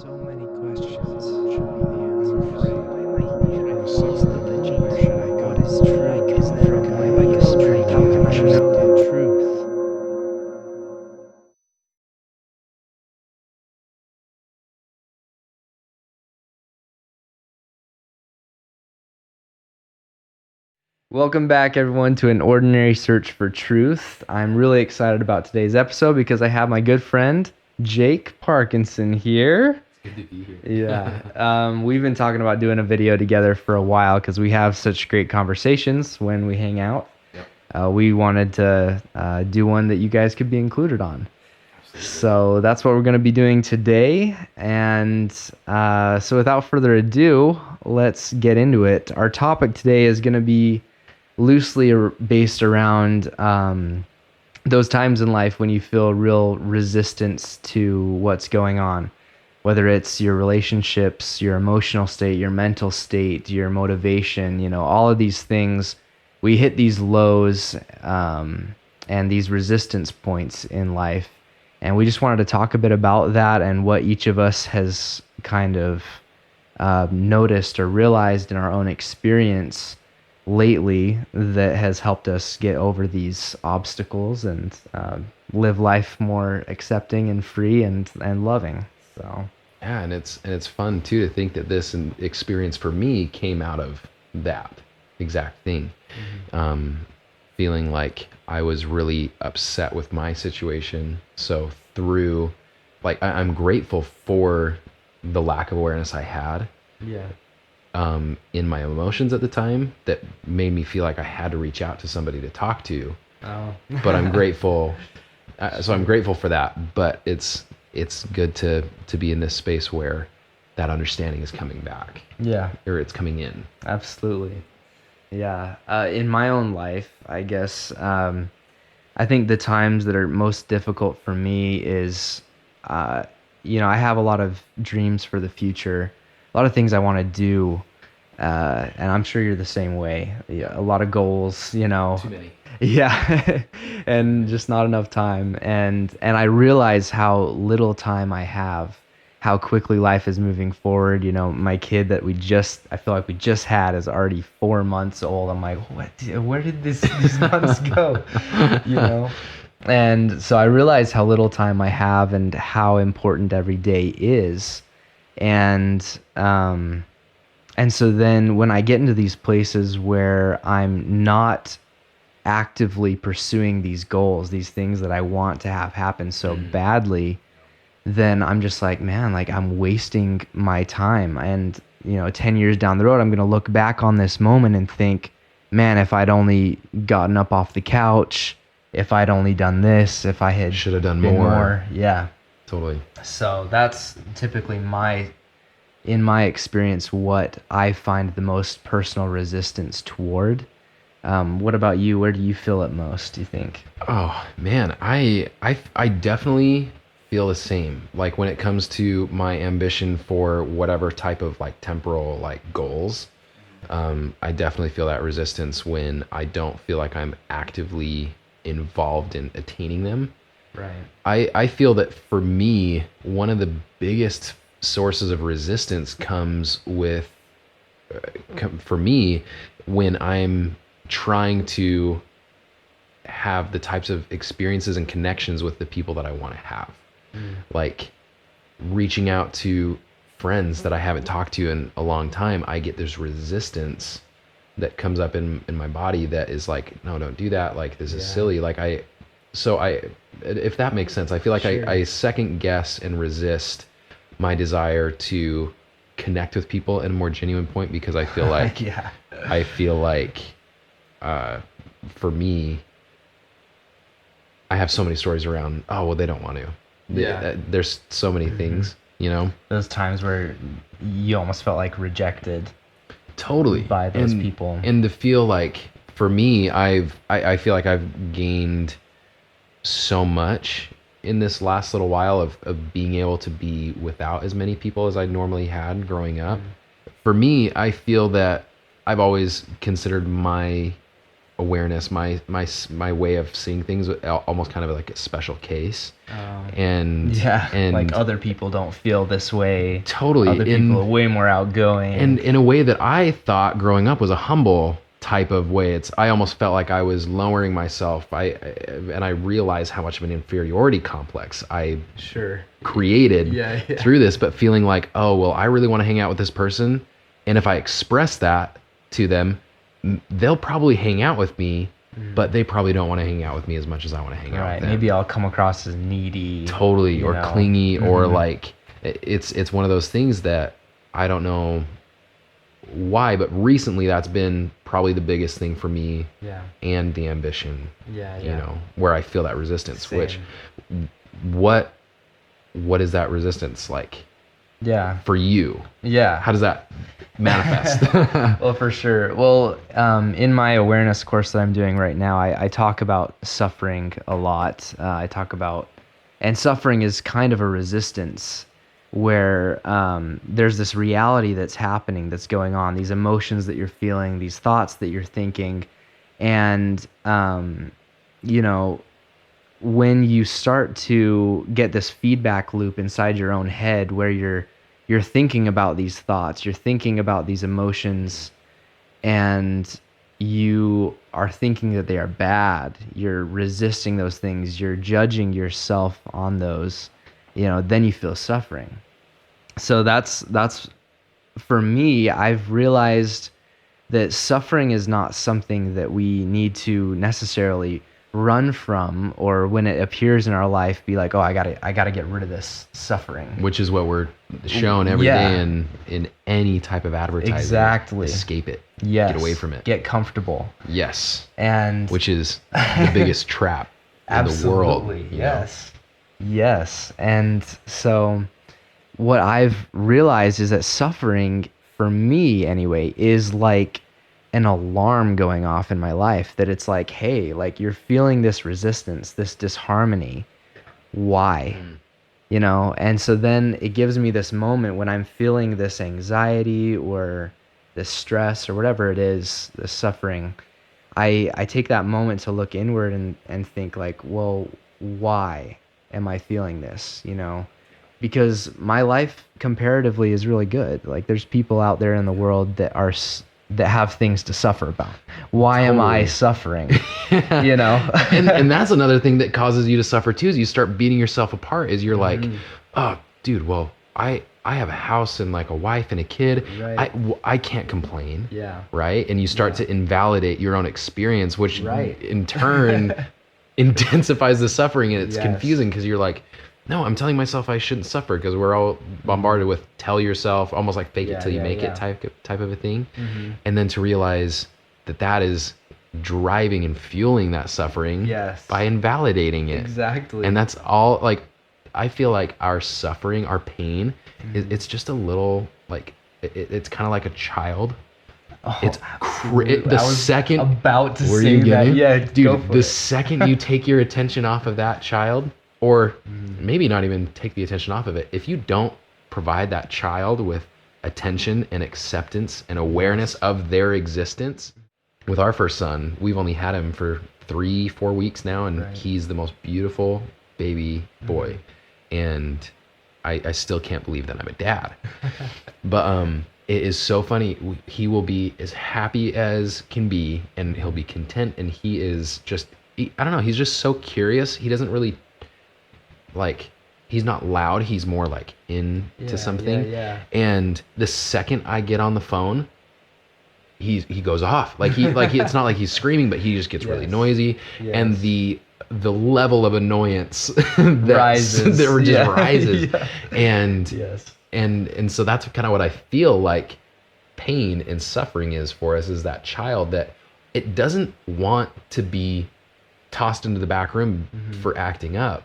so many questions should be the answer. I'm afraid. Why am I here? I'm lost in religion. Where should I go? What is truth? Is there a guiding straight? How can I know the truth? Welcome back, everyone, to An Ordinary Search for Truth. I'm really excited about today's episode because I have my good friend, Jacob Parkinson here. Good to be here. We've been talking about doing a video together for a while because we have such great conversations when we hang out. Yep. We wanted to do one that you guys could be included on. Absolutely. So that's what we're going to be doing today. And so without further ado, let's get into it. Our topic today is going to be loosely based around those times in life when you feel real resistance to what's going on, whether it's your relationships, your emotional state, your mental state, your motivation, all of these things. We hit these lows and these resistance points in life. And we just wanted to talk a bit about that and what each of us has kind of noticed or realized in our own experience lately that has helped us get over these obstacles and live life more accepting and free and loving. So Yeah, and it's fun too to think that this experience for me came out of that exact thing. Feeling like I was really upset with my situation. So through, I'm grateful for the lack of awareness I had. yeah. In my emotions at the time that made me feel like I had to reach out to somebody to talk to. Oh. But I'm grateful. So I'm grateful for that. But it's good to be in this space where that understanding is coming back. Yeah. Or it's coming in. Absolutely. Yeah. In my own life, I guess, I think the times that are most difficult for me is, I have a lot of dreams for the future, a lot of things I want to do. And I'm sure you're the same way. Yeah, a lot of goals, Too many. Yeah. And just not enough time. And I realize how little time I have, how quickly life is moving forward. My kid that I feel like we just had is already 4 months old. I'm like, where did these months go? And so I realize how little time I have and how important every day is. And so then when I get into these places where I'm not actively pursuing these goals, these things that I want to have happen so badly, then I'm just like, man, I'm wasting my time. And, 10 years down the road, I'm going to look back on this moment and think, man, if I'd only gotten up off the couch, if I'd only done this, if I had Should have done been more. Yeah. Totally. So that's typically in my experience, what I find the most personal resistance toward. What about you? Where do you feel it most, do you think? Oh man, I definitely feel the same. Like when it comes to my ambition for whatever type of temporal goals, I definitely feel that resistance when I don't feel like I'm actively involved in attaining them. Right. I feel that for me, one of the biggest sources of resistance comes with, for me, when I'm trying to have the types of experiences and connections with the people that I want to have. Like reaching out to friends that I haven't talked to in a long time, I get this resistance that comes up in my body that is like, no, don't do that. This is silly. If that makes sense, I feel like Sure. I second guess and resist my desire to connect with people in a more genuine point because I feel like, Yeah. I feel like, for me, I have so many stories around, oh, well, they don't want to. Yeah. There's so many things, Those times where you almost felt like rejected. Totally. By those people. And to feel like, for me, I feel like I've gained so much in this last little while of being able to be without as many people as I normally had growing up. For me, I feel that I've always considered my awareness, my way of seeing things, almost kind of like a special case. And like other people don't feel this way. Totally. Other people are way more outgoing. And in a way that I thought growing up was a humble type of way. I almost felt like I was lowering myself. And I realized how much of an inferiority complex I created through this, but feeling like, oh, well, I really want to hang out with this person. And if I express that to them, they'll probably hang out with me, but they probably don't want to hang out with me as much as I want to hang out with them. Maybe I'll come across as needy. Totally. Or clingy, or like, it's one of those things that I don't know why, but recently that's been probably the biggest thing for me. And the ambition, you know, where I feel that resistance. Same. Which what is that resistance like for you? How does that manifest? Well, for sure. Well, in my awareness course that I'm doing right now, I talk about suffering a lot. I talk about, and suffering is kind of a resistance where there's this reality that's happening, that's going on, these emotions that you're feeling, these thoughts that you're thinking. And, you know, when you start to get this feedback loop inside your own head where you're thinking about these thoughts, you're thinking about these emotions, and you are thinking that they are bad, you're resisting those things, you're judging yourself on those, you know, then you feel suffering. So that's for me, I've realized that suffering is not something that we need to necessarily run from, or when it appears in our life, be like, oh, I gotta get rid of this suffering. Which is what we're shown every day in any type of advertising. Exactly. Escape it. Yes. Get away from it. Get comfortable. Yes. And which is the biggest trap in the world. Absolutely. Yes. Yes. And so what I've realized is that suffering, for me anyway, is like an alarm going off in my life, that it's like, hey, like you're feeling this resistance, this disharmony. Why? You know? And so then it gives me this moment when I'm feeling this anxiety or this stress or whatever it is, this suffering. I take that moment to look inward and think like, well, why am I feeling this? You know? Because my life comparatively is really good. Like there's people out there in the world that have things to suffer about. Why am I suffering? You know? and that's another thing that causes you to suffer too, is you start beating yourself apart, is you're like, oh, dude, well, I have a house and like a wife and a kid. Right. I can't complain. Yeah. Right? And you start to invalidate your own experience, which in turn intensifies the suffering, and it's confusing because you're like, no, I'm telling myself I shouldn't suffer, because we're all bombarded with tell yourself, almost like fake it till you make it type of a thing. And then to realize that is driving and fueling that suffering by invalidating it. Exactly. And that's all, like, I feel like our suffering, our pain, it's just a little, like, it's kind of like a child. Oh, it's the second about to say that. Yeah, dude, the second you take your attention off of that child, or maybe not even take the attention off of it, if you don't provide that child with attention and acceptance and awareness of their existence. With our first son, we've only had him for 3-4 weeks now, and he's the most beautiful baby boy. And I still can't believe that I'm a dad. But it is so funny. He will be as happy as can be, and he'll be content, and he is just, I don't know, he's just so curious. He doesn't really, like, he's not loud, he's more like into something. And the second I get on the phone, he goes off. Like he it's not like he's screaming, but he just gets really noisy. And the level of annoyance that rises. And so that's kind of what I feel like pain and suffering is for us, is that child that it doesn't want to be tossed into the back room for acting up.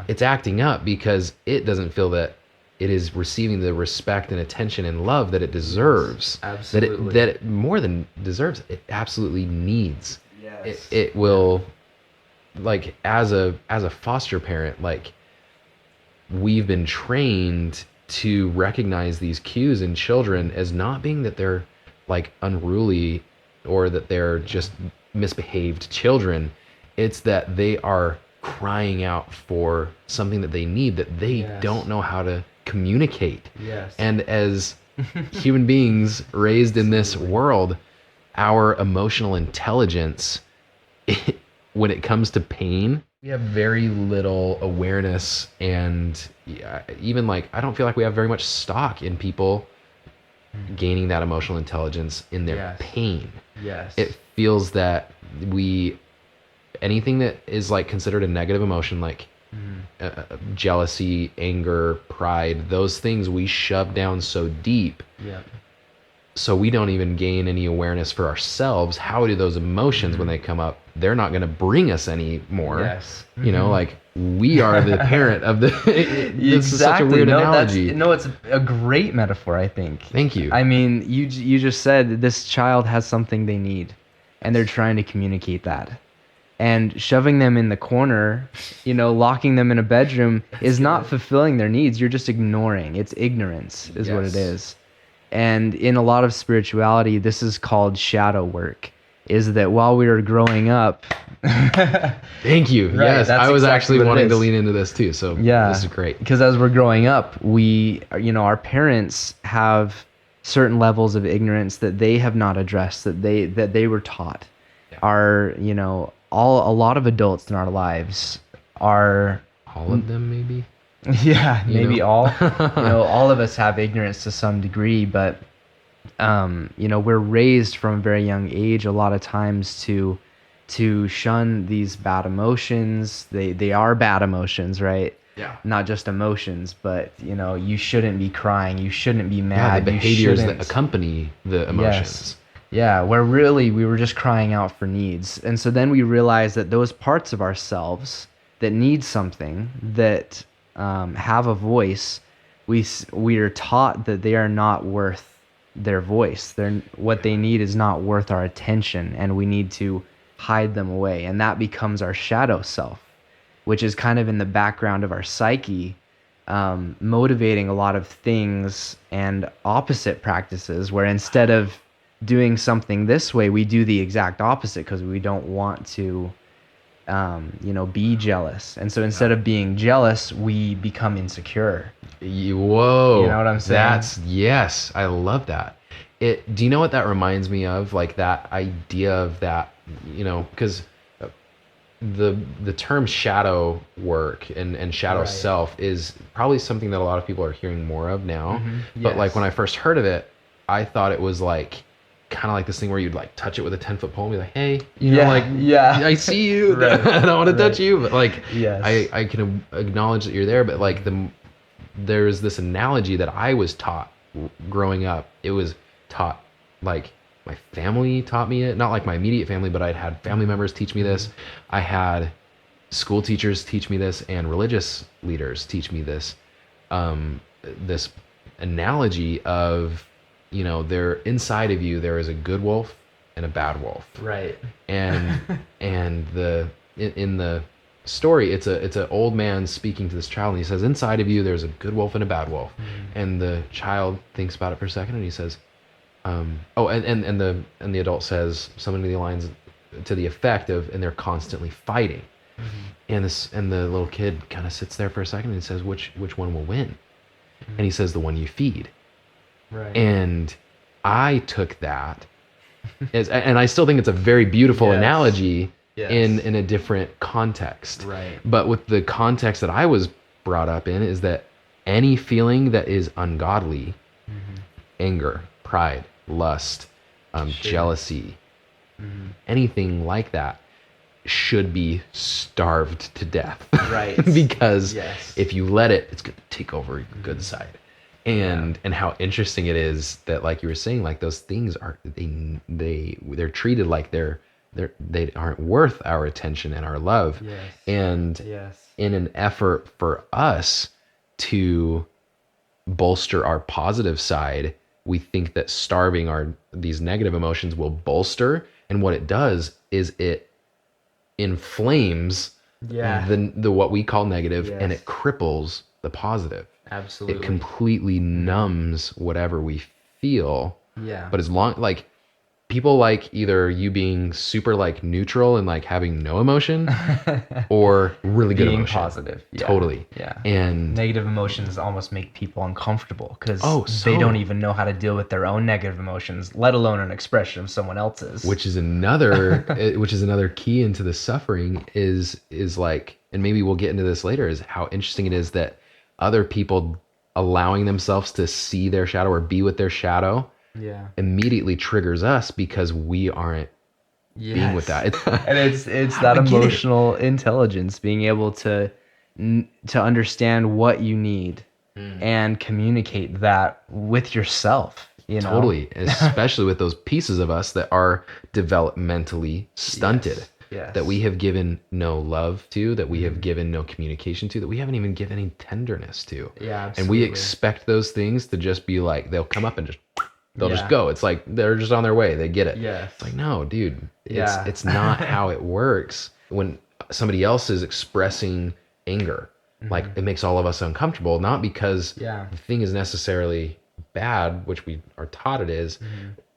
It's acting up because it doesn't feel that it is receiving the respect and attention and love that it deserves. Absolutely. That it more than deserves, it absolutely needs. It will, like, as a foster parent, like, we've been trained to recognize these cues in children as not being that they're like unruly or that they're just misbehaved children. It's that they are crying out for something that they need that they Yes. don't know how to communicate. Yes. And as human beings raised in this world, our emotional intelligence, when it comes to pain, we have very little awareness, and even like I don't feel like we have very much stock in people gaining that emotional intelligence in their Yes. pain. Yes. It feels that anything that is like considered a negative emotion, like jealousy, anger, pride, those things we shove down so deep, Yeah. so we don't even gain any awareness for ourselves. How do those emotions, when they come up, they're not going to bring us any more. Yes. You know, like we are the parent of the. This is such a Exactly. weird No, analogy. it's a great metaphor, I think. Thank you. I mean, you just said this child has something they need, and they're trying to communicate that. And shoving them in the corner, locking them in a bedroom is not fulfilling their needs. You're just ignoring. It's ignorance is what it Yes. is. And in a lot of spirituality, this is called shadow work, is that while we were growing up... Thank you. Right, Yes, that's I was exactly actually what it wanting to is. lean into this too. So Yeah, this is great. because as we're growing up, our parents have certain levels of ignorance that they have not addressed, that they were taught. Yeah. A lot of adults in our lives are... All of them, maybe. Yeah, maybe know? all. All of us have ignorance to some degree, but we're raised from a very young age a lot of times to shun these bad emotions. They are bad emotions, right? Yeah. Not just emotions, but you shouldn't be crying, you shouldn't be Yeah, mad, the behaviors you that shouldn't... accompany the emotions. Yes. Yeah, where really we were just crying out for needs. And so then we realized that those parts of ourselves that need something, that have a voice, we are taught that they are not worth their voice. What they need is not worth our attention, and we need to hide them away. And that becomes our shadow self, which is kind of in the background of our psyche, motivating a lot of things and opposite practices, where instead of doing something this way, we do the exact opposite because we don't want to be jealous. And so instead of being jealous, we become insecure. Whoa. You know what I'm saying? Yes, I love that. Do you know what that reminds me of? Like that idea of that, because the term shadow work and shadow Right. self is probably something that a lot of people are hearing more of now. But like Yes. when I first heard of it, I thought it was like kind of like this thing where you'd like touch it with a 10-foot pole and be like, hey, Yeah. I see you. Right. I don't want to touch Right. you, but like, Yes. I can acknowledge that you're there. But like there's this analogy that I was taught growing up. It was taught, like my family taught me it, not like my immediate family, but I'd had family members teach me this. I had school teachers teach me this, and religious leaders teach me this. This analogy of, there inside of you, there is a good wolf and a bad wolf. Right. And in the story, it's an old man speaking to this child, and he says, inside of you, there's a good wolf and a bad wolf. And the child thinks about it for a second, and he says, and the adult says something to the lines to the effect of, and they're constantly fighting. And the little kid kind of sits there for a second and says, which one will win? And he says, the one you feed. Right. And I took that and I still think it's a very beautiful Yes. analogy Yes. in a different context. Right. But with the context that I was brought up in is that any feeling that is ungodly, anger, pride, lust, jealousy, anything like that, should be starved to death. Right. Because Yes. if you let it, it's going to take over your good side. And how interesting it is that, like you were saying, like those things are they're treated like they aren't worth our attention and our love. Yes. And Yes. in an effort for us to bolster our positive side, we think that starving these negative emotions will bolster, and what it does is it inflames the what we call negative, and Yes. it cripples the positive. Absolutely. It completely numbs whatever we feel. Yeah. But as long, like, people like either you being super like neutral and like having no emotion or really good Being emotion. positive. Yeah. Totally. Yeah. And Negative emotions almost make people uncomfortable because so- they don't even know how to deal with their own negative emotions, let alone an expression of someone else's. which is another key into the suffering is like, and maybe we'll get into this later, is how interesting it is that other people allowing themselves to see their shadow or be with their shadow yeah. immediately triggers us because we aren't being with that. And it's that I get it. emotional intelligence, being able to understand what you need and communicate that with yourself. You know? Totally, especially with those pieces of us that are developmentally stunted, Yes. that we have given no love to, that we have given no communication to, that we haven't even given any tenderness to. Yeah, And we absolutely. expect those things to just be like, they'll come up and they'll Yeah. just go. It's like they're just on their way. They get it. Yes. It's like, no, dude, Yeah. it's not how it works. When somebody else is expressing anger, like it makes all of us uncomfortable, not because Yeah. the thing is necessarily bad, which we are taught it is.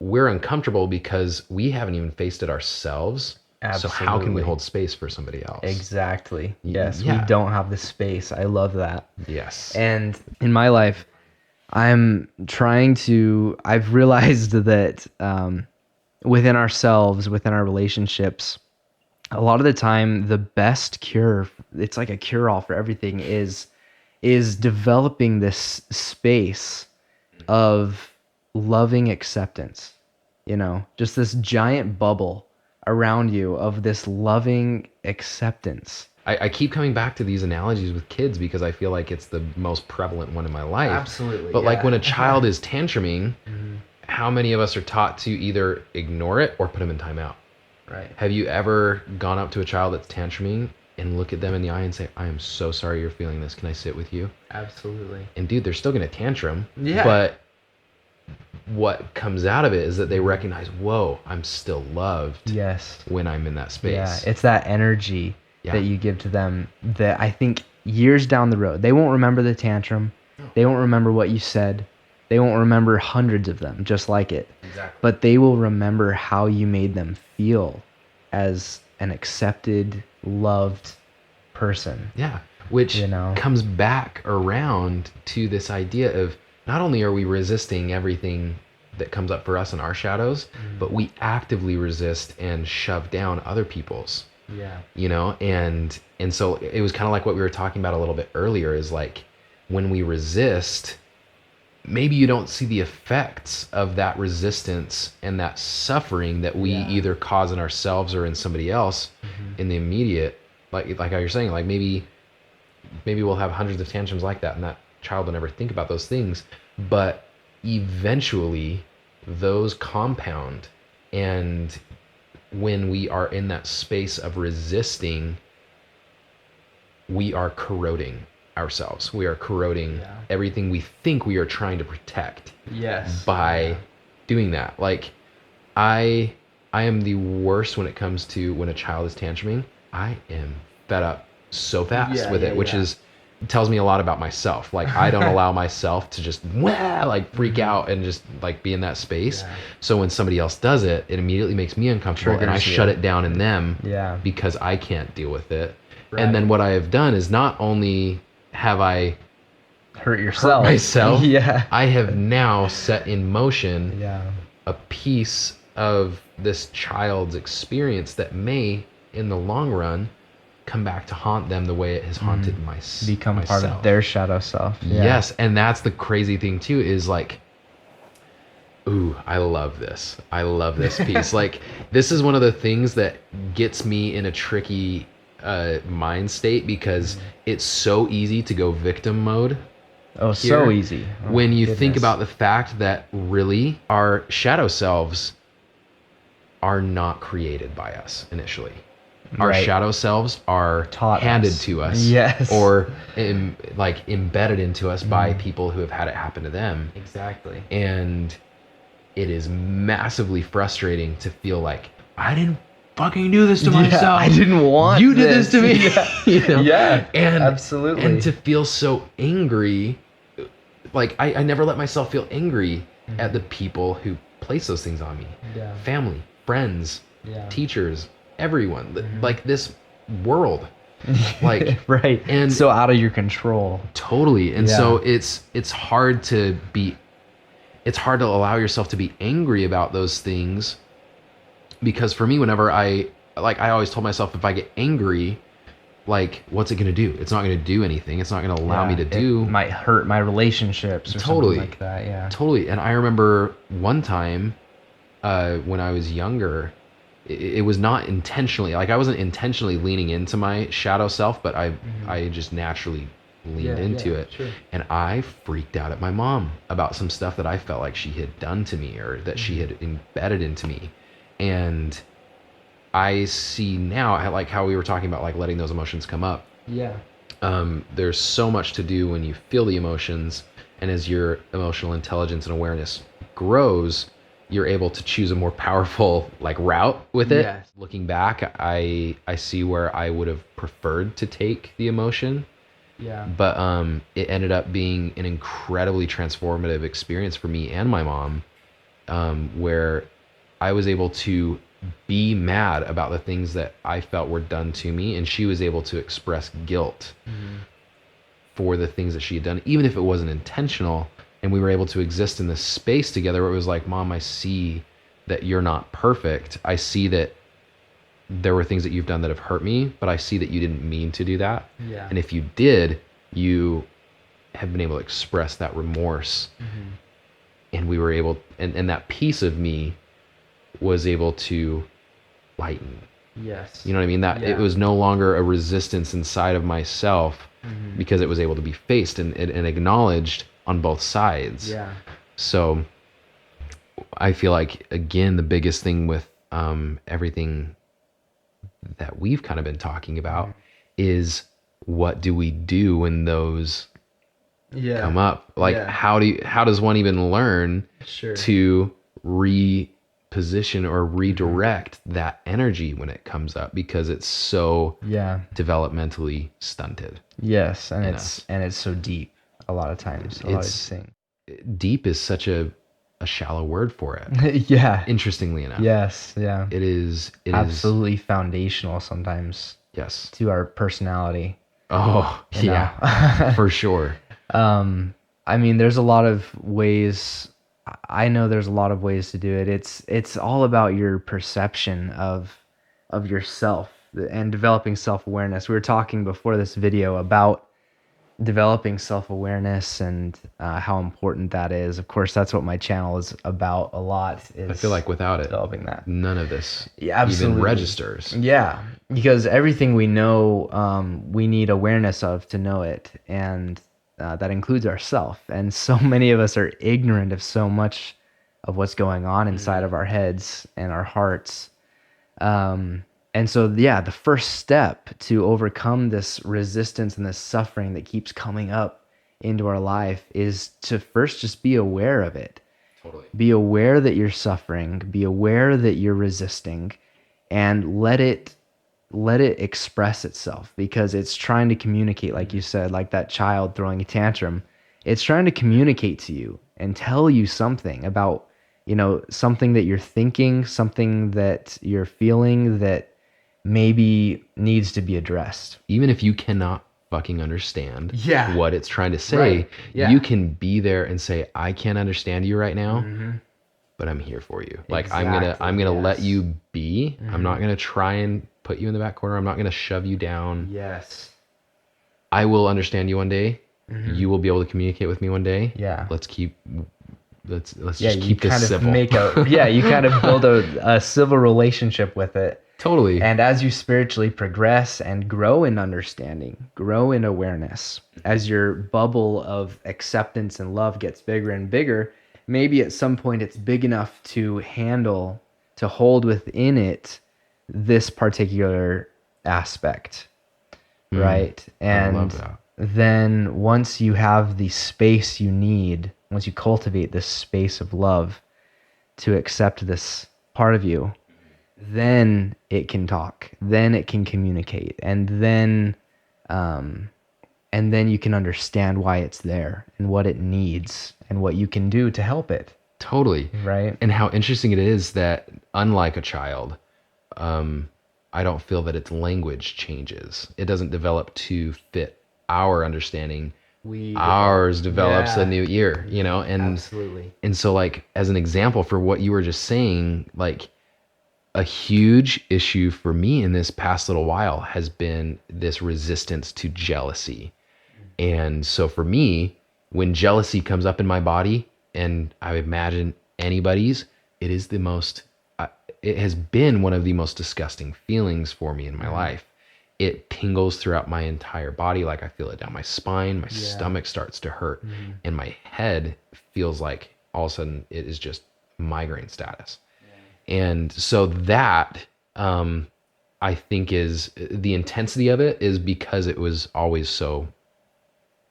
We're uncomfortable because we haven't even faced it ourselves. So how can we Absolutely. hold space for somebody else? Exactly. Yes. Yeah. We don't have the space. I love that. Yes. And in my life, I've realized that within ourselves, within our relationships, a lot of the time, the best cure, it's like a cure-all for everything, is developing this space of loving acceptance, just this giant bubble around you of this loving acceptance. I keep coming back to these analogies with kids because I feel like it's the most prevalent one in my life. Absolutely, But like yeah. when a child is tantruming, how many of us are taught to either ignore it or put them in timeout? Right. Have you ever gone up to a child that's tantruming and look at them in the eye and say, I am so sorry you're feeling this. Can I sit with you? Absolutely. And dude, they're still going to tantrum. Yeah. But what comes out of it is that they recognize, whoa, I'm still loved Yes. when I'm in that space. Yeah, it's that energy Yeah. that you give to them that I think years down the road, they won't remember the tantrum. They won't remember what you said. They won't remember hundreds of them just like it. Exactly. But they will remember how you made them feel as an accepted, loved person. Yeah, which comes back around to this idea of not only are we resisting everything that comes up for us in our shadows, but we actively resist and shove down other people's. Yeah. And so it was kind of like what we were talking about a little bit earlier, is like when we resist, maybe you don't see the effects of that resistance and that suffering that we either cause in ourselves or in somebody else in the immediate, like how you're saying, like maybe we'll have hundreds of tantrums like that and that child will never think about those things, but eventually those compound, and when we are in that space of resisting, we are corroding ourselves. We are corroding everything we think we are trying to protect. Yes. By doing that. Like I am the worst when it comes to when a child is tantruming. I am fed up so fast with it, which is tells me a lot about myself. Like I don't allow myself to just freak out and just like be in that space. So when somebody else does it, it immediately makes me uncomfortable and I shut it down in them because I can't deal with it. Right. And then what I have done is not only have I hurt myself, yeah, I have now set in motion a piece of this child's experience that may, in the long run, come back to haunt them the way it has haunted myself. Become part of their shadow self. Yeah. Yes, and that's the crazy thing too, is like, ooh, I love this. I love this piece. Like, this is one of the things that gets me in a tricky mind state because it's so easy to go victim mode. Oh, so easy. Oh, when you think about the fact that really our shadow selves are not created by us initially. Our shadow selves are handed to us, yes, or embedded into us by people who have had it happen to them. Exactly. And it is massively frustrating to feel like I didn't fucking do this to myself. I didn't want you did this to me. And absolutely. And to feel so angry, like I never let myself feel angry at the people who place those things on me. Yeah. Family, friends, Yeah. teachers, everyone, like this world, like, right. and so out of your control. Totally. And Yeah. so it's hard to allow yourself to be angry about those things, because for me, whenever I always told myself, if I get angry, like, what's it going to do? It's not going to do anything. It's not going to allow me to do. It might hurt my relationships or Totally. something like that. Yeah. Totally. And I remember one time when I was younger, it was not intentionally, like, I wasn't intentionally leaning into my shadow self, but I just naturally leaned into it. Sure. And I freaked out at my mom about some stuff that I felt like she had done to me, or that she had embedded into me. And I see now, like how we were talking about, like, letting those emotions come up. Yeah. There's so much to do when you feel the emotions, and as your emotional intelligence and awareness grows, you're able to choose a more powerful, like, route with it. Yes. Looking back, I see where I would have preferred to take the emotion. Yeah. But it ended up being an incredibly transformative experience for me and my mom, where I was able to be mad about the things that I felt were done to me, and she was able to express guilt for the things that she had done, even if it wasn't intentional. And we were able to exist in this space together where it was like, Mom, I see that you're not perfect. I see that there were things that you've done that have hurt me, but I see that you didn't mean to do that. Yeah. And if you did, you have been able to express that remorse. And we were able, and that piece of me was able to lighten. Yes. You know what I mean? That Yeah. it was no longer a resistance inside of myself, because it was able to be faced and acknowledged on both sides. Yeah. So I feel like, again, the biggest thing with everything that we've kind of been talking about is, what do we do when those come up? Like, how does one even learn to reposition or redirect that energy when it comes up, because it's so developmentally stunted. Yes, and it's so deep a lot of times. Deep is such a shallow word for it. Yeah. Interestingly enough. Yes, yeah. It is absolutely foundational sometimes. Yes. To our personality. Oh, yeah. For sure. I mean, there's a lot of ways. I know there's a lot of ways to do it. It's all about your perception of yourself and developing self-awareness. We were talking before this video about developing self-awareness and how important that is. Of course, that's what my channel is about a lot. I feel like without it, developing that, none of this absolutely even registers. Yeah, because everything we know, we need awareness of to know it, and that includes ourself. And so many of us are ignorant of so much of what's going on inside of our heads and our hearts. And so, the first step to overcome this resistance and this suffering that keeps coming up into our life is to first just be aware of it. Totally. Be aware that you're suffering, be aware that you're resisting, and let it express itself, because it's trying to communicate, like you said, like that child throwing a tantrum. It's trying to communicate to you and tell you something about, something that you're thinking, something that you're feeling that maybe needs to be addressed. Even if you cannot fucking understand what it's trying to say, right. You can be there and say, I can't understand you right now, but I'm here for you. Like, exactly. I'm gonna let you be. I'm not gonna try and put you in the back corner. I'm not gonna shove you down. Yes. I will understand you one day. You will be able to communicate with me one day. Yeah. Let's just keep this civil. You kind of build a civil relationship with it. Totally. And as you spiritually progress and grow in understanding, grow in awareness, as your bubble of acceptance and love gets bigger and bigger, maybe at some point it's big enough to hold within it this particular aspect, right? And I love that. Then once you have the space you need, once you cultivate this space of love to accept this part of you, then it can talk, then it can communicate, and then you can understand why it's there and what it needs and what you can do to help it. Totally. Right. And how interesting it is that, unlike a child, I don't feel that its language changes. It doesn't develop to fit our understanding. Ours develops a new ear, you know? And Absolutely. and so, like, as an example for what you were just saying, like, a huge issue for me in this past little while has been this resistance to jealousy. And so for me, when jealousy comes up in my body, and I imagine anybody's, it is the most, it has been one of the most disgusting feelings for me in my life. It tingles throughout my entire body. Like, I feel it down my spine, my stomach starts to hurt, and my head feels like all of a sudden it is just migraine status. And so that, I think, is the intensity of it is because it was always so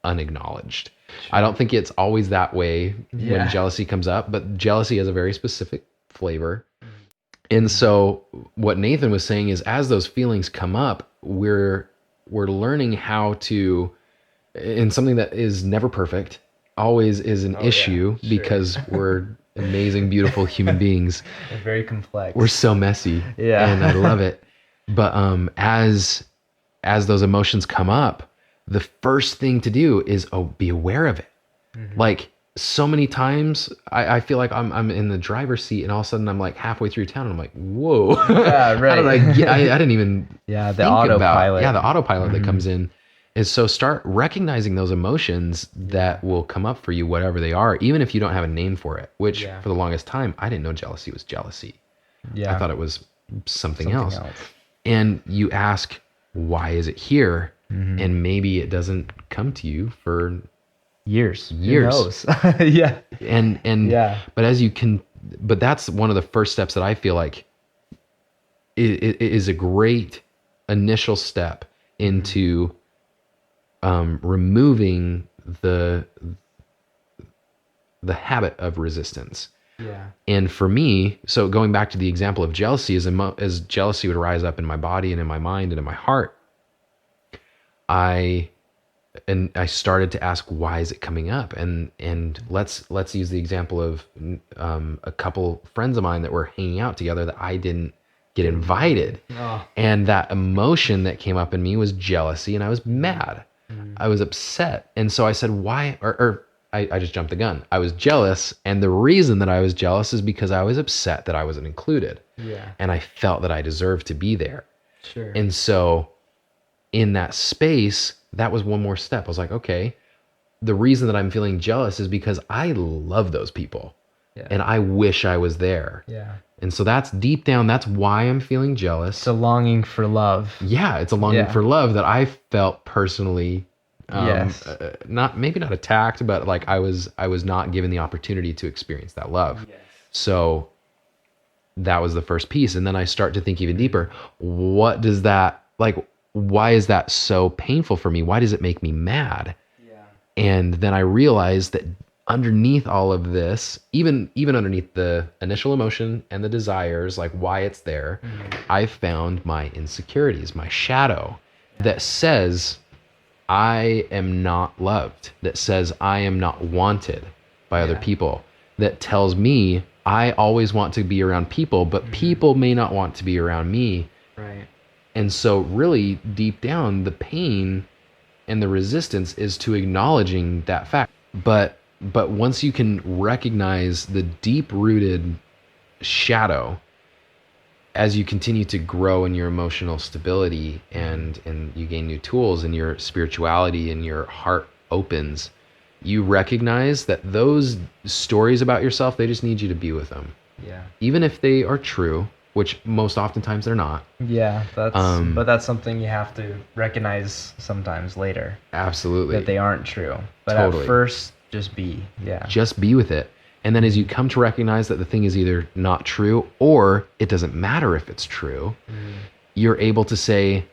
unacknowledged. I don't think it's always that way when jealousy comes up, but jealousy has a very specific flavor. And so what Nathan was saying is, as those feelings come up, we're learning how to, in something that is never perfect, always is an issue, because we're amazing, beautiful human beings. They're very complex. We're so messy. Yeah. And I love it. But as those emotions come up, the first thing to do is be aware of it. Like, so many times I feel like I'm in the driver's seat, and all of a sudden I'm like halfway through town and I'm like, whoa. Yeah, right. How did I get, I didn't even the think autopilot. about, the autopilot that comes in. And so start recognizing those emotions that will come up for you, whatever they are, even if you don't have a name for it, which for the longest time, I didn't know jealousy was jealousy. I thought it was something else. And you ask, why is it here? And maybe it doesn't come to you for years. Who knows? Yeah. And but that's one of the first steps that I feel like it is a great initial step into removing the habit of resistance. And for me, so going back to the example of jealousy, as jealousy would rise up in my body and in my mind and in my heart, I started to ask, why is it coming up? And let's use the example of a couple friends of mine that were hanging out together that I didn't get invited. And that emotion that came up in me was jealousy, and I was mad. I was upset. And so I said, why? I just jumped the gun. I was jealous. And the reason that I was jealous is because I was upset that I wasn't included. And I felt that I deserved to be there. And so in that space, that was one more step. I was like, okay, the reason that I'm feeling jealous is because I love those people. And I wish I was there. And so that's deep down, that's why I'm feeling jealous. It's a longing for love. Yeah, it's a longing for love that I felt personally, maybe not attacked, but like I was not given the opportunity to experience that love. So that was the first piece. And then I start to think even deeper. What does that, like, why is that so painful for me? Why does it make me mad? And then I realized that underneath all of this, even underneath the initial emotion and the desires, like why it's there, I found my insecurities, my shadow that says I am not loved, that says I am not wanted by other people, that tells me I always want to be around people, but people may not want to be around me. And so really deep down, the pain and the resistance is to acknowledging that fact. But once you can recognize the deep-rooted shadow, as you continue to grow in your emotional stability and you gain new tools and your spirituality and your heart opens, you recognize that those stories about yourself, they just need you to be with them. Even if they are true, which most oftentimes they're not. But that's something you have to recognize sometimes later. Absolutely. That they aren't true. But at first, just be. Just be with it. And then as you come to recognize that the thing is either not true or it doesn't matter if it's true, you're able to say,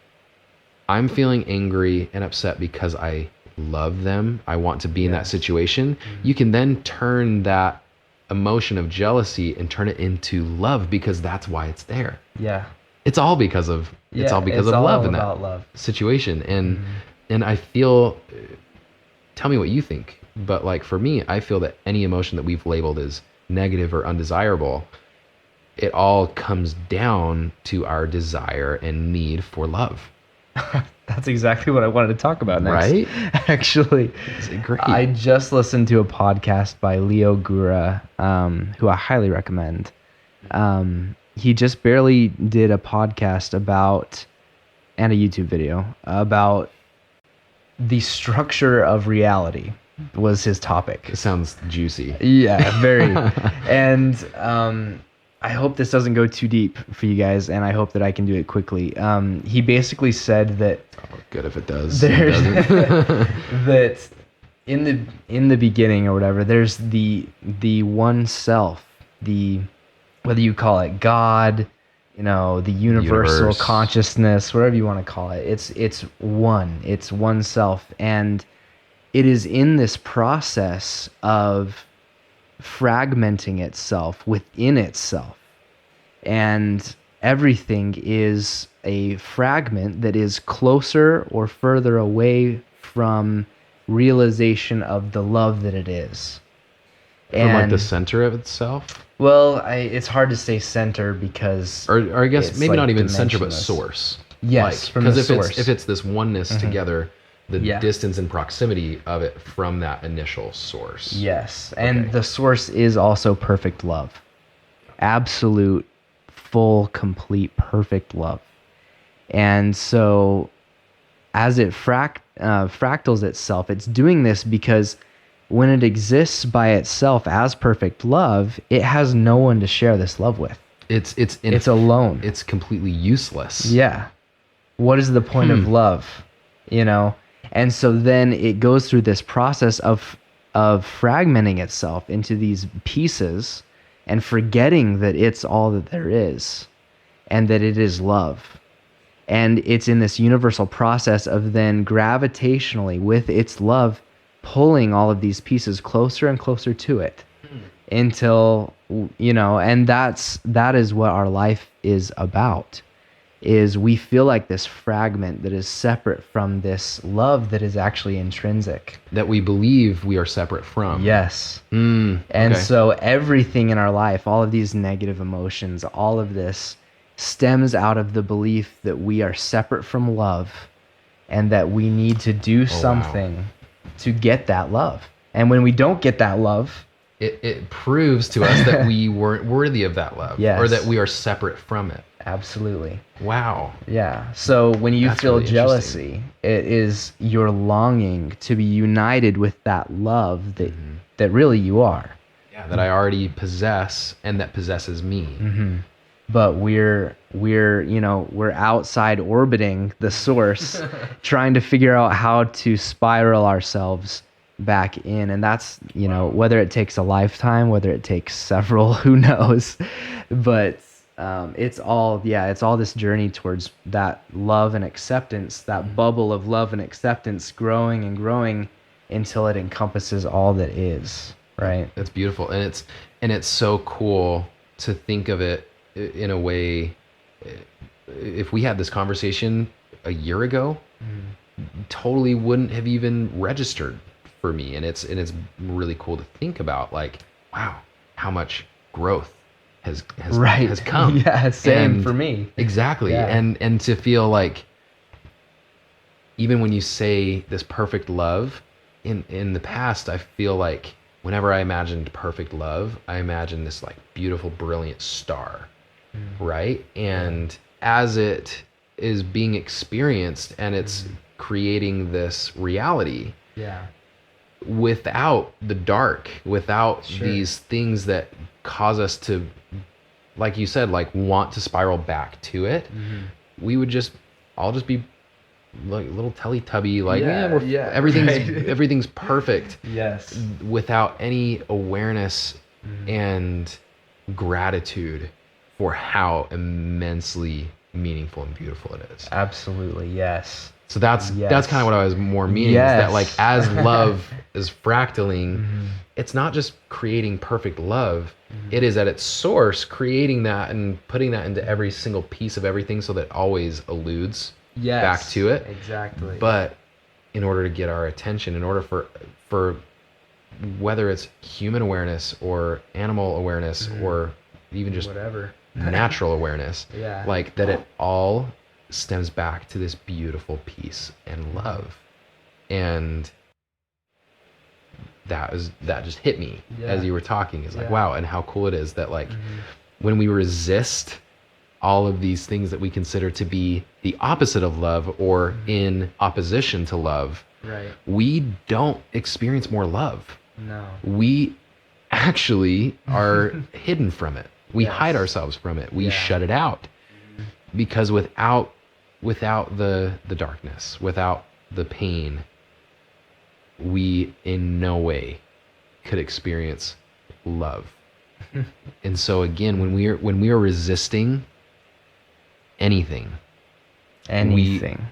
I'm feeling angry and upset because I love them. I want to be in that situation. You can then turn that emotion of jealousy and turn it into love, because that's why it's there. It's all because of love in that situation. And I feel, tell me what you think, but like for me, I feel that any emotion that we've labeled as negative or undesirable, it all comes down to our desire and need for love. That's exactly what I wanted to talk about next. Right? Actually, Great. I just listened to a podcast by Ogura, who I highly recommend. He just barely did a podcast about, and a YouTube video about the structure of reality was his topic. It sounds juicy. Yeah, very. And I hope this doesn't go too deep for you guys, and I hope that I can do it quickly. He basically said that Good if it does. there's It doesn't. that in the beginning or whatever, there's the one self, the whether you call it God, the universal Universe. consciousness, whatever you want to call it. It's one self, and it is in this process of fragmenting itself within itself, and everything is a fragment that is closer or further away from realization of the love that it is. From like the center of itself? Well, it's hard to say center because Or I guess it's maybe like not even center, but dimensionless. source. Yes, from the because source. if it's this oneness together, the Yeah. distance and proximity of it from that initial source. Yes, and Okay. the source is also perfect love. Absolute, full, complete, perfect love. And so as it fractals itself, it's doing this because when it exists by itself as perfect love, it has no one to share this love with. It's It's alone. It's completely useless. Yeah. What is the point of love? And so then it goes through this process of fragmenting itself into these pieces and forgetting that it's all that there is and that it is love. And it's in this universal process of then gravitationally with its love pulling all of these pieces closer and closer to it until, and that is what our life is about. Is we feel like this fragment that is separate from this love that is actually intrinsic. That we believe we are separate from. Yes. And And so everything in our life, all of these negative emotions, all of this stems out of the belief that we are separate from love and that we need to do something to get that love. And when we don't get that love, it proves to us that we weren't worthy of that love. Yes. Or that we are separate from it. absolutely. Wow. Yeah. So when you That's feel really jealousy, it is your longing to be united with that love that really you are. Yeah, that I already possess and that possesses me. But we're outside orbiting the source, trying to figure out how to spiral ourselves back in. And that's, whether it takes a lifetime, whether it takes several, who knows, but it's all this journey towards that love and acceptance, that bubble of love and acceptance growing and growing until it encompasses all that is, right? That's beautiful. And it's so cool to think of it in a way. If we had this conversation a year ago, totally wouldn't have even registered for me. And it's really cool to think about, like, wow, how much growth has come. Yeah, same And for me. Exactly. Yeah. And to feel like, even when you say this perfect love, in the past, I feel like whenever I imagined perfect love, I imagined this like beautiful, brilliant star, right? And as it is being experienced and it's creating this reality, Yeah. without the dark, without Sure. these things that cause us to, like you said, like want to spiral back to it, we would all just be like little Teletubby, like everything's perfect, Yes. without any awareness and gratitude for how immensely meaningful and beautiful it is. Absolutely. Yes. So that's Yes. kind of what I was more meaning, is that like as love is fractaling, it's not just creating perfect love, it is at its source creating that and putting that into every single piece of everything so that it always alludes back to it. Exactly. But in order to get our attention, in order for whether it's human awareness or animal awareness or even just Whatever. natural awareness, Yeah. like that it all stems back to this beautiful peace and love. And that just hit me as you were talking. It's like, wow, and how cool it is that like when we resist all of these things that we consider to be the opposite of love or in opposition to love, Right. we don't experience more love. No. We actually are hidden from it. We Yes. hide ourselves from it. We Yeah. shut it out. Because without the darkness, without the pain, we in no way could experience love. And so again, when we are resisting anything, Anything.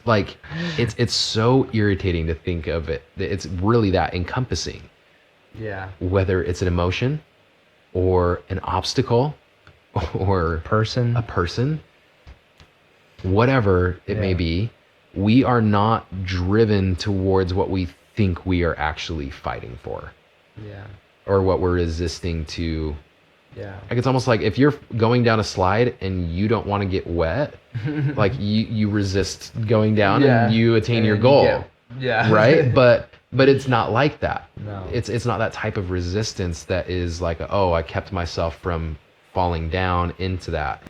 like it's so irritating to think of it. It's really that encompassing. Yeah. Whether it's an emotion or an obstacle or Person. a person, whatever it may be, we are not driven towards what we think we are actually fighting for Yeah. or what we're resisting to. Yeah. Like it's almost like if you're going down a slide and you don't want to get wet, like you resist going down and you attain your goal. Right? But it's not like that. No. It's not that type of resistance that is like, oh, I kept myself from falling down into that.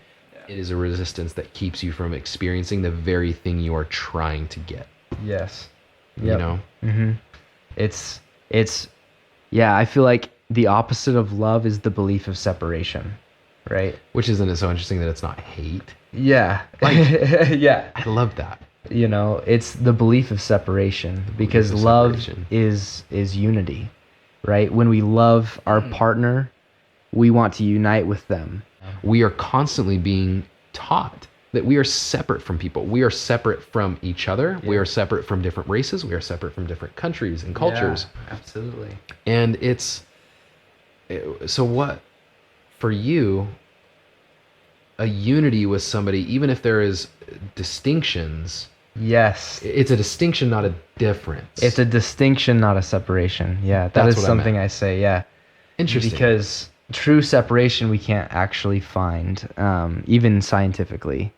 It is a resistance that keeps you from experiencing the very thing you are trying to get. Yes. You know? Mm-hmm. It's yeah, I feel like the opposite of love is the belief of separation, right? Which isn't it so interesting that it's not hate? Yeah. Like, yeah. I love that. You know, it's the belief of separation because of love separation. is unity, right? When we love our partner, we want to unite with them. We are constantly being taught that we are separate from people. We are separate from each other. We are separate from different races. We are separate from different countries and cultures. Yeah, absolutely. And so what, for you, a unity with somebody, even if there is distinctions, Yes. it's a distinction, not a difference. It's a distinction, not a separation. Yeah, That's is what I something meant. I say, yeah. Interesting. Because true separation we can't actually find, even scientifically.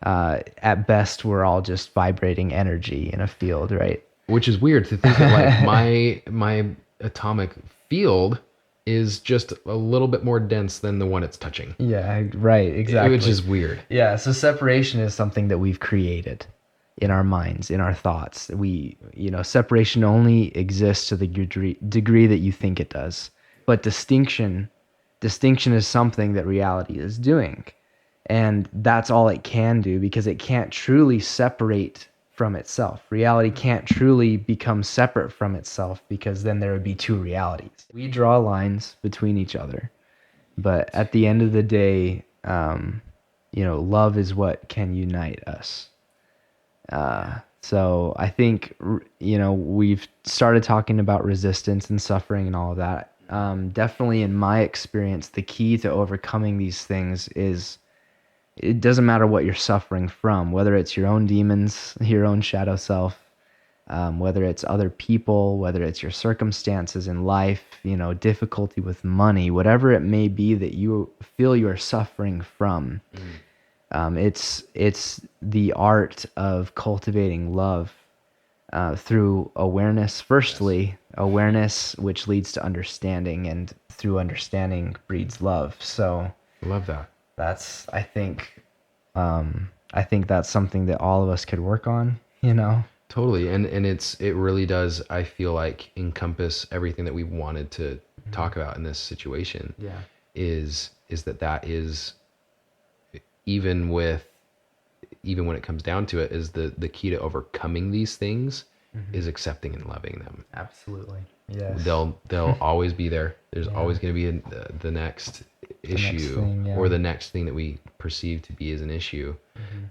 At best, we're all just vibrating energy in a field, right? Which is weird to think that like my atomic field is just a little bit more dense than the one it's touching. Yeah, right, exactly. Which is weird. Yeah, so separation is something that we've created in our minds, in our thoughts. Separation only exists to the degree that you think it does. But distinction is something that reality is doing. And that's all it can do because it can't truly separate from itself. Reality can't truly become separate from itself because then there would be two realities. We draw lines between each other. But at the end of the day, love is what can unite us. So I think, we've started talking about resistance and suffering and all of that. Definitely in my experience, the key to overcoming these things is it doesn't matter what you're suffering from, whether it's your own demons, your own shadow self, whether it's other people, whether it's your circumstances in life, difficulty with money, whatever it may be that you feel you're suffering from. It's the art of cultivating love through awareness. Firstly, awareness, which leads to understanding, and through understanding breeds love. So I love that. that's, I think that's something that all of us could work on, Totally. And it really does, I feel like, encompass everything that we wanted to talk about in this situation. Yeah. Is that is, even when it comes down to it, is the key to overcoming these things is accepting and loving them. Absolutely. Yes. They'll always be there. There's always going to be the next issue thing, or the next thing that we perceive to be as an issue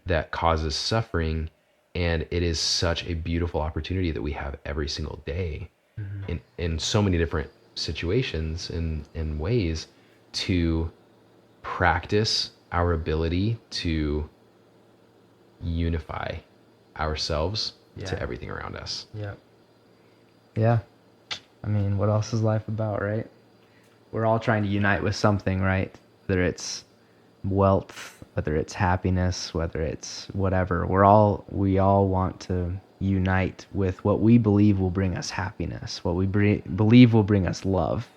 that causes suffering. And it is such a beautiful opportunity that we have every single day in so many different situations and ways to practice our ability to unify ourselves to everything around us. Yeah. Yeah. I mean, what else is life about, right? We're all trying to unite with something, right? Whether it's wealth, whether it's happiness, whether it's whatever. We all want to unite with what we believe will bring us happiness, what we believe will bring us love,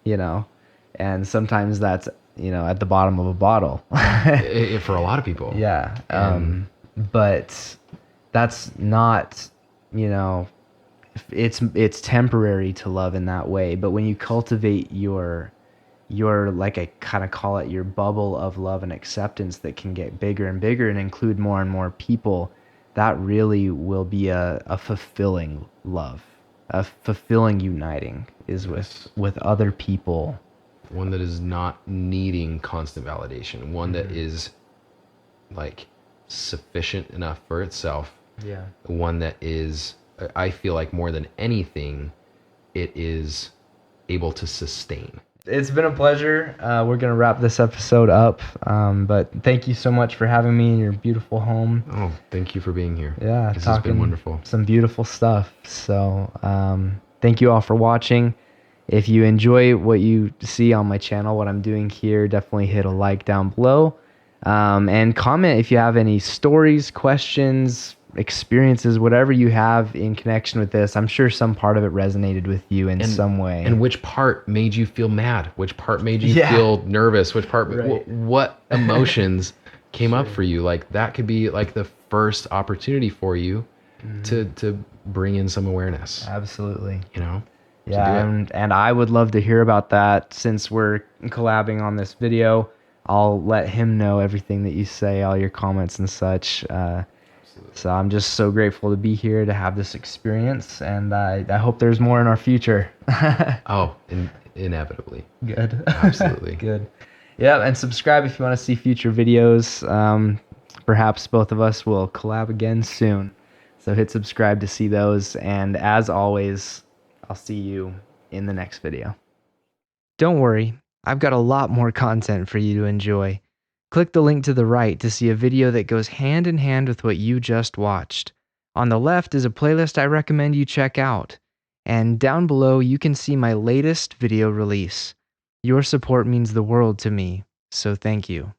you know? And sometimes that's, at the bottom of a bottle. For a lot of people. Yeah. And But that's not, it's temporary to love in that way. But when you cultivate your like, I kind of call it your bubble of love and acceptance that can get bigger and bigger and include more and more people, that really will be a fulfilling love, a fulfilling uniting is with other people. one that is not needing constant validation, one that is like sufficient enough for itself. Yeah. One that is, I feel like more than anything, it is able to sustain. It's been a pleasure. We're going to wrap this episode up. But thank you so much for having me in your beautiful home. Oh, thank you for being here. Yeah, this has been wonderful. Some beautiful stuff. So thank you all for watching. If you enjoy what you see on my channel, what I'm doing here, definitely hit a like down below. And comment if you have any stories, questions, experiences, whatever you have in connection with this. I'm sure some part of it resonated with you in some way. And which part made you feel mad? Which part made you feel nervous? Which part, what emotions came up for you? Like, that could be like the first opportunity for you to bring in some awareness. Absolutely. Yeah, and I would love to hear about that. Since we're collabing on this video, I'll let him know everything that you say, all your comments and such. So I'm just so grateful to be here, to have this experience, and I hope there's more in our future. Inevitably. Good. Absolutely. Good. Yeah, and subscribe if you want to see future videos. Perhaps both of us will collab again soon. So hit subscribe to see those, and as always, I'll see you in the next video. Don't worry, I've got a lot more content for you to enjoy. Click the link to the right to see a video that goes hand in hand with what you just watched. On the left is a playlist I recommend you check out. And down below you can see my latest video release. Your support means the world to me, so thank you.